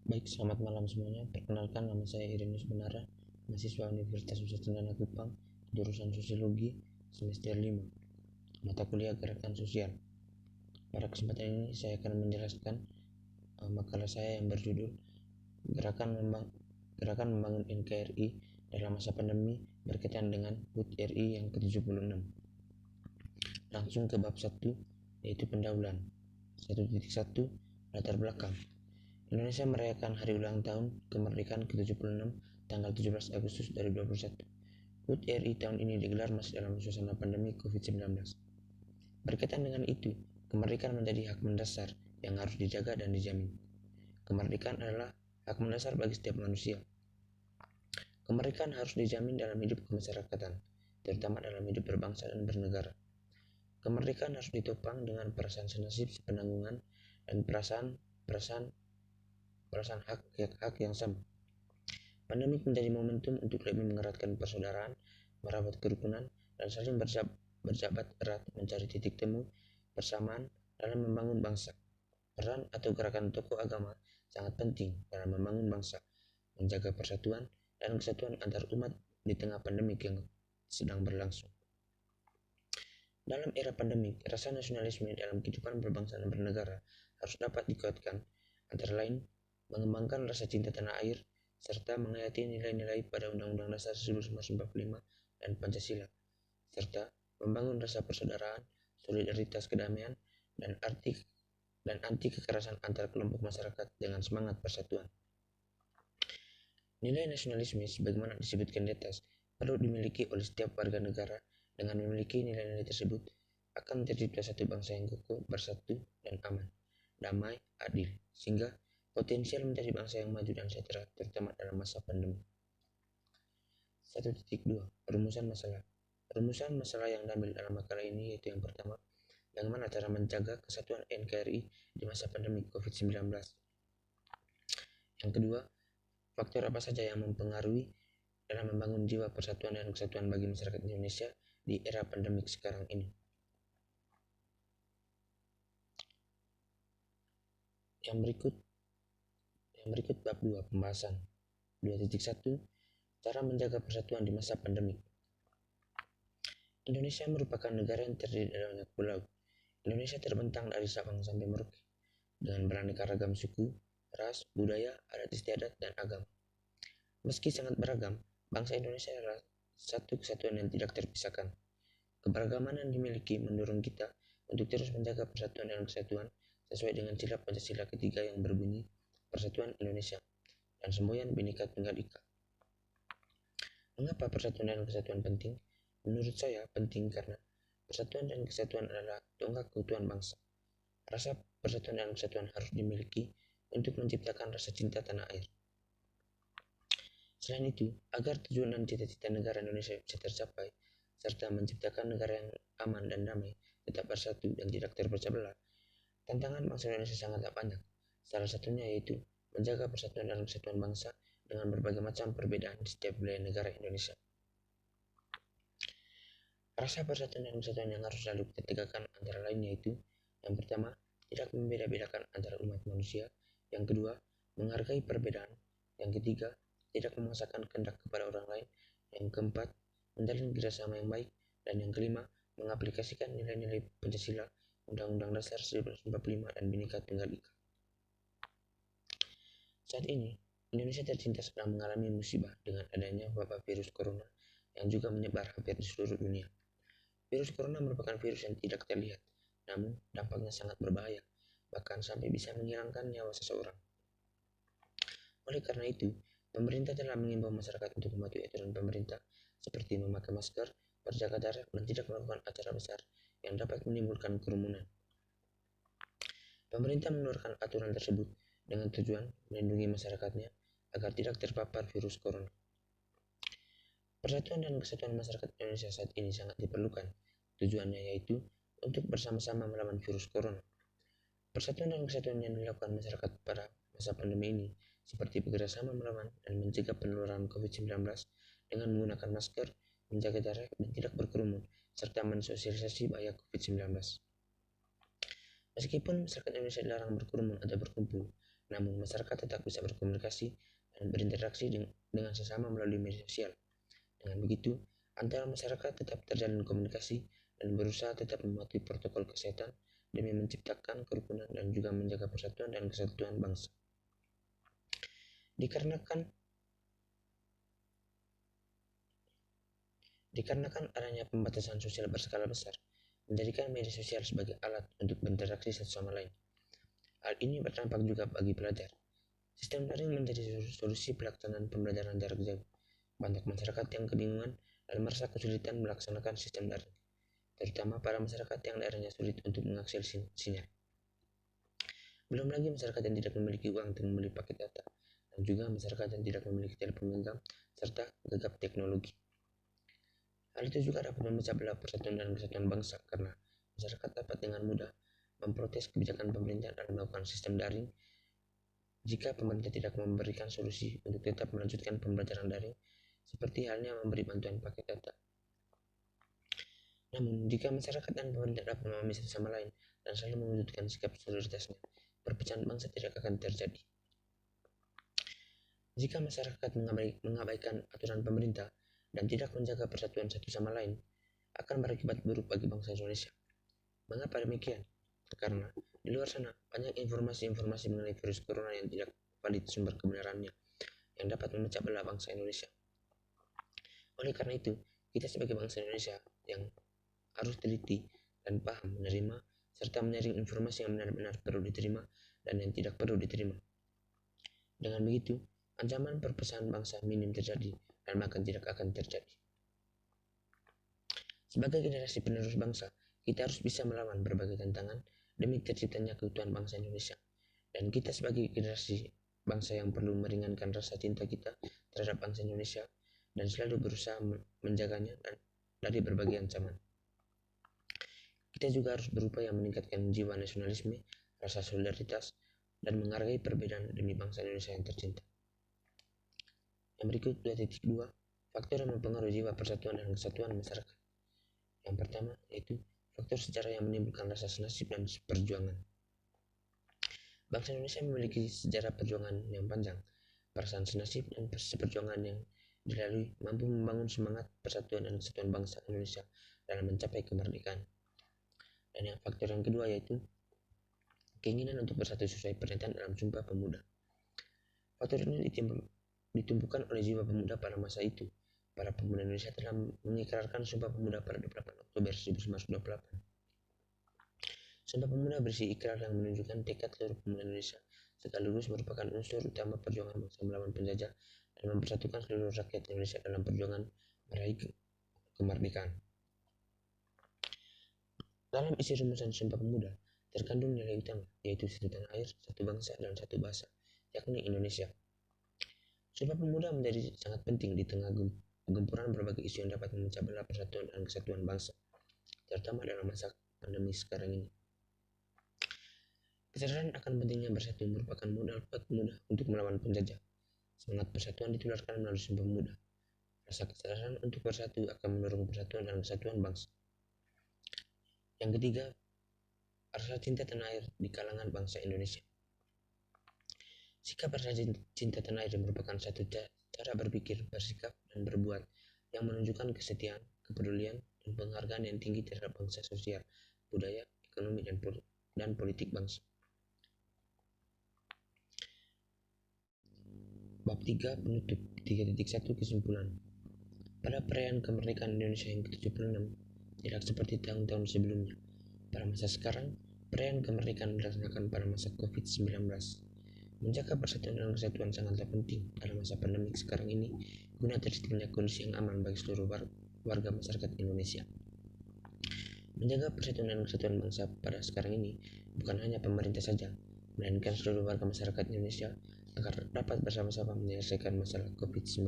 Baik, selamat malam semuanya. Perkenalkan, nama saya Irinus Benara, mahasiswa Universitas Nusa Cendana Kupang, jurusan Sosiologi, semester 5, mata kuliah Gerakan Sosial. Pada kesempatan ini saya akan menjelaskan makalah saya yang berjudul Gerakan Membangun NKRI dalam masa pandemi berkaitan dengan HUT RI yang ke-76. Langsung ke bab 1, yaitu pendahuluan. 1.1 Latar belakang. Indonesia merayakan hari ulang tahun kemerdekaan ke-76 tanggal 17 Agustus 2021. HUT RI tahun ini digelar masih dalam suasana pandemi COVID-19. Berkaitan dengan itu, kemerdekaan menjadi hak mendasar yang harus dijaga dan dijamin. Kemerdekaan adalah hak mendasar bagi setiap manusia. Kemerdekaan harus dijamin dalam hidup kemasyarakatan, terutama dalam hidup berbangsa dan bernegara. Kemerdekaan harus ditopang dengan perasaan senasib sepenanggungan dan perasaan hak yang sama. Pandemi menjadi momentum untuk lebih mengeratkan persaudaraan, merawat kerukunan, dan saling berjabat erat mencari titik temu bersamaan dalam membangun bangsa. Peran atau gerakan tokoh agama sangat penting dalam membangun bangsa, menjaga persatuan dan kesatuan antar umat di tengah pandemi yang sedang berlangsung. Dalam era pandemi, rasa nasionalisme dalam kehidupan berbangsa dan bernegara harus dapat dikuatkan, antara lain mengembangkan rasa cinta tanah air, serta menghayati nilai-nilai pada Undang-Undang Dasar 1945 dan Pancasila, serta membangun rasa persaudaraan, solidaritas kedamaian, dan anti kekerasan antar kelompok masyarakat dengan semangat persatuan. Nilai nasionalisme sebagaimana disebutkan di atas perlu dimiliki oleh setiap warga negara. Dengan memiliki nilai-nilai tersebut akan tercipta satu bangsa yang kokoh, bersatu, dan aman, damai, adil, sehingga potensial menjadi bangsa yang maju dan sejahtera, terutama dalam masa pandemi. 1.2 Rumusan masalah. Rumusan masalah yang diambil dalam makalah ini yaitu yang pertama, bagaimana cara menjaga kesatuan NKRI di masa pandemi COVID-19. Yang kedua, faktor apa saja yang mempengaruhi dalam membangun jiwa persatuan dan kesatuan bagi masyarakat Indonesia di era pandemik sekarang ini. Yang berikut bab 2 pembahasan. 2.1 Cara menjaga persatuan di masa pandemik. Indonesia merupakan negara yang terdiri dari banyak pulau. Indonesia terbentang dari Sabang sampai Merauke dengan beraneka ragam suku, ras, budaya, adat istiadat, dan agama. Meski sangat beragam, bangsa Indonesia adalah satu kesatuan yang tidak terpisahkan. Keberagaman yang dimiliki mendorong kita untuk terus menjaga persatuan dan kesatuan sesuai dengan sila Pancasila ketiga yang berbunyi Persatuan Indonesia dan semboyan Bhinneka Tunggal Ika. Mengapa persatuan dan kesatuan penting? Menurut saya penting karena persatuan dan kesatuan adalah tonggak keutuhan bangsa. Rasa persatuan dan kesatuan harus dimiliki untuk menciptakan rasa cinta tanah air. Selain itu, agar tujuan dan cita-cita negara Indonesia bisa tercapai, serta menciptakan negara yang aman dan damai, tetap bersatu dan tidak terpecah belah, tantangan bangsa Indonesia sangatlah banyak. Salah satunya yaitu menjaga persatuan dan kesatuan bangsa dengan berbagai macam perbedaan di setiap wilayah negara Indonesia. Rasa persatuan dan kesatuan yang harus selalu kita tegakkan antara lain yaitu, yang pertama, tidak membeda-bedakan antara umat manusia. Yang kedua, menghargai perbedaan. Yang ketiga, tidak memaksakan kehendak kepada orang lain. Yang keempat, menjalin kerjasama yang baik. Dan yang kelima, mengaplikasikan nilai-nilai Pancasila, Undang-Undang Dasar 1945, dan Bhinneka Tunggal Ika. Saat ini, Indonesia tercinta sedang mengalami musibah dengan adanya wabah virus corona yang juga menyebar hampir di seluruh dunia. Virus corona merupakan virus yang tidak terlihat, namun dampaknya sangat berbahaya, bahkan sampai bisa menghilangkan nyawa seseorang. Oleh karena itu, pemerintah telah mengimbau masyarakat untuk mematuhi aturan pemerintah seperti memakai masker, berjaga jarak, dan tidak melakukan acara besar yang dapat menimbulkan kerumunan. Pemerintah mengeluarkan aturan tersebut dengan tujuan melindungi masyarakatnya agar tidak terpapar virus corona. Persatuan dan kesatuan masyarakat Indonesia saat ini sangat diperlukan. Tujuannya yaitu untuk bersama-sama melawan virus corona. Persatuan dan kesatuan yang dilakukan masyarakat pada masa pandemi ini seperti bekerjasama melawan dan mencegah penularan COVID-19 dengan menggunakan masker, menjaga jarak, dan tidak berkerumun, serta mensosialisasi bahaya COVID-19. Meskipun masyarakat Indonesia dilarang berkerumun atau berkumpul, namun masyarakat tetap bisa berkomunikasi dan berinteraksi dengan sesama melalui media sosial. Dengan begitu, antara masyarakat tetap terjalin komunikasi dan berusaha tetap mematuhi protokol kesehatan demi menciptakan kerukunan dan juga menjaga persatuan dan kesatuan bangsa. Dikarenakan adanya pembatasan sosial berskala besar, menjadikan media sosial sebagai alat untuk berinteraksi satu sama lain. Hal ini berdampak juga bagi pelajar. Sistem daring menjadi solusi pelaksanaan pembelajaran jarak jauh. Banyak masyarakat yang kebingungan dan merasa kesulitan melaksanakan sistem daring, terutama para masyarakat yang daerahnya sulit untuk mengakses sinyal. Belum lagi masyarakat yang tidak memiliki uang untuk membeli paket data, dan juga masyarakat yang tidak memiliki telepon genggam serta gegap teknologi. Hal itu juga dapat memecah belah persatuan dan kesatuan bangsa karena masyarakat dapat dengan mudah memprotes kebijakan pemerintah dalam melakukan sistem daring jika pemerintah tidak memberikan solusi untuk tetap melanjutkan pembelajaran daring, seperti halnya memberi bantuan paket data. Namun, jika masyarakat dan pemerintah dapat memahami satu sama lain dan saling mewujudkan sikap solidaritasnya, perpecahan bangsa tidak akan terjadi. Jika masyarakat mengabaikan aturan pemerintah dan tidak menjaga persatuan satu sama lain, akan berakibat buruk bagi bangsa Indonesia. Mengapa demikian? Karena di luar sana banyak informasi-informasi mengenai virus corona yang tidak valid sumber kebenarannya, yang dapat memecah belah bangsa Indonesia. Oleh karena itu, kita sebagai bangsa Indonesia yang harus teliti dan paham menerima serta menyaring informasi yang benar-benar perlu diterima dan yang tidak perlu diterima. Dengan begitu, ancaman perpecahan bangsa minim terjadi dan bahkan tidak akan terjadi. Sebagai generasi penerus bangsa, kita harus bisa melawan berbagai tantangan demi terciptanya keutuhan bangsa Indonesia. Dan kita sebagai generasi bangsa yang perlu meringankan rasa cinta kita terhadap bangsa Indonesia dan selalu berusaha menjaganya dari berbagai ancaman. Kita juga harus berupaya meningkatkan jiwa nasionalisme, rasa solidaritas, dan menghargai perbedaan demi bangsa Indonesia yang tercinta. Yang berikut 2.2, faktor yang mempengaruhi jiwa persatuan dan kesatuan masyarakat. Yang pertama yaitu faktor sejarah yang menimbulkan rasa senasib dan perjuangan. Bangsa Indonesia memiliki sejarah perjuangan yang panjang. Perasaan senasib dan perjuangan yang dilalui mampu membangun semangat persatuan dan kesatuan bangsa Indonesia dalam mencapai kemerdekaan. Dan yang faktor yang kedua yaitu keinginan untuk bersatu sesuai pernyataan dalam Sumpah Pemuda. Faktor ini ditumbuhkan oleh jiwa pemuda pada masa itu. Para pemuda Indonesia telah mengikrarkan Sumpah Pemuda pada 28 Oktober 1928. Sumpah Pemuda berisi ikrar yang menunjukkan tekad seluruh pemuda Indonesia sekaligus merupakan unsur utama perjuangan bangsa melawan penjajah dan mempersatukan seluruh rakyat Indonesia dalam perjuangan meraih kemerdekaan. Dalam isi rumusan Sumpah Pemuda terkandung nilai utama, yaitu satu tanah air, satu bangsa, dan satu bahasa, yakni Indonesia. Sumpah Pemuda menjadi sangat penting di tengah gempuran berbagai isu yang dapat memecah belah persatuan dan kesatuan bangsa, terutama dalam masa pandemi sekarang ini. Kesadaran akan pentingnya bersatu merupakan modal kuat pemuda untuk melawan penjajah. Semangat persatuan ditularkan melalui Sumpah Pemuda. Rasa kesadaran untuk bersatu akan mendorong persatuan dan kesatuan bangsa. Yang ketiga, rasa cinta tanah air di kalangan bangsa Indonesia. Sikap rasa cinta tanah air merupakan satu cara berpikir, bersikap, dan berbuat yang menunjukkan kesetiaan, kepedulian, dan penghargaan yang tinggi terhadap bangsa, sosial, budaya, ekonomi, dan politik bangsa. Bab 3 penutup 3.1 kesimpulan. Pada perayaan kemerdekaan Indonesia yang ke-76, tidak seperti tahun-tahun sebelumnya. Pada masa sekarang, perayaan kemerdekaan dilaksanakan pada masa COVID-19. Menjaga persatuan dan kesatuan sangatlah penting dalam masa pandemi sekarang ini guna terciptanya kondisi yang aman bagi seluruh warga masyarakat Indonesia. Menjaga persatuan dan kesatuan bangsa pada sekarang ini bukan hanya pemerintah saja, melainkan seluruh warga masyarakat Indonesia agar dapat bersama-sama menyelesaikan masalah COVID-19.